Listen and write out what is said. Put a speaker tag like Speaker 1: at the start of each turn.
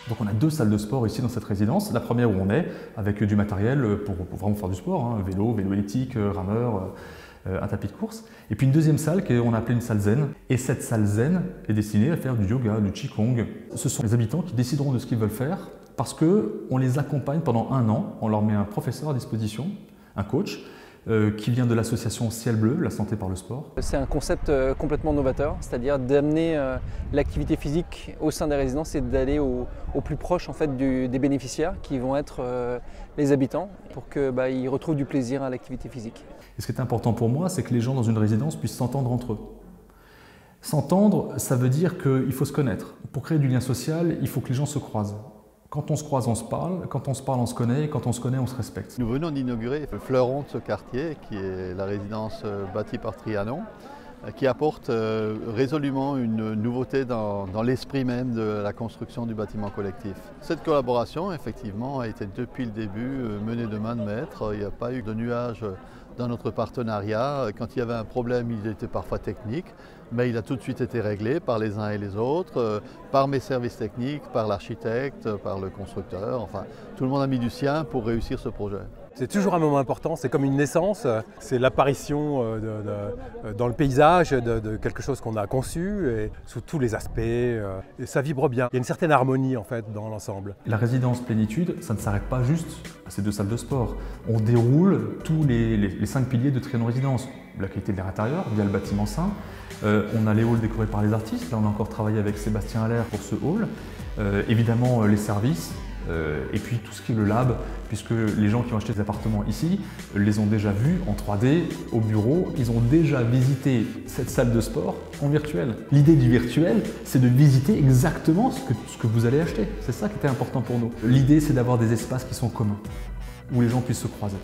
Speaker 1: Donc on a 2 salles de sport ici dans cette résidence. La première où on est, avec du matériel pour vraiment faire du sport, hein, vélo elliptique, rameur, un tapis de course. Et puis une deuxième salle qu'on a appelée une salle zen. Et cette salle zen est destinée à faire du yoga, du qigong. Ce sont les habitants qui décideront de ce qu'ils veulent faire parce qu'on les accompagne pendant 1 an. On leur met un professeur à disposition, un coach, qui vient de l'association Ciel Bleu, la santé par le sport.
Speaker 2: C'est un concept complètement novateur, c'est-à-dire d'amener l'activité physique au sein des résidences et d'aller au plus proche en fait, des bénéficiaires qui vont être les habitants pour qu'ils retrouvent du plaisir à l'activité physique.
Speaker 1: Et ce qui est important pour moi, c'est que les gens dans une résidence puissent s'entendre entre eux. S'entendre, ça veut dire qu'il faut se connaître. Pour créer du lien social, il faut que les gens se croisent. Quand on se croise, on se parle. Quand on se parle, on se connaît. Et quand on se connaît, on se respecte.
Speaker 3: Nous venons d'inaugurer le fleuron de ce quartier, qui est la résidence bâtie par Trianon, qui apporte résolument une nouveauté dans l'esprit même de la construction du bâtiment collectif. Cette collaboration, effectivement, a été depuis le début menée de main de maître. Il n'y a pas eu de nuage dans notre partenariat. Quand il y avait un problème, il était parfois technique, mais il a tout de suite été réglé par les uns et les autres, par mes services techniques, par l'architecte, par le constructeur. Enfin, tout le monde a mis du sien pour réussir ce projet.
Speaker 4: C'est toujours un moment important, c'est comme une naissance, c'est l'apparition dans le paysage de quelque chose qu'on a conçu et sous tous les aspects, et ça vibre bien. Il y a une certaine harmonie en fait dans l'ensemble.
Speaker 1: La résidence Plénitude, ça ne s'arrête pas juste à ces 2 salles de sport. On déroule tous les 5 piliers de Trianon Résidence. La qualité de l'air intérieur via le bâtiment sain. On a les halls décorés par les artistes. Là, on a encore travaillé avec Sébastien Allaire pour ce hall. Évidemment, les services. Et puis tout ce qui est le lab, puisque les gens qui ont acheté des appartements ici les ont déjà vus en 3D au bureau, ils ont déjà visité cette salle de sport en virtuel. L'idée du virtuel, c'est de visiter exactement ce que vous allez acheter. C'est ça qui était important pour nous. L'idée, c'est d'avoir des espaces qui sont communs, où les gens puissent se croiser.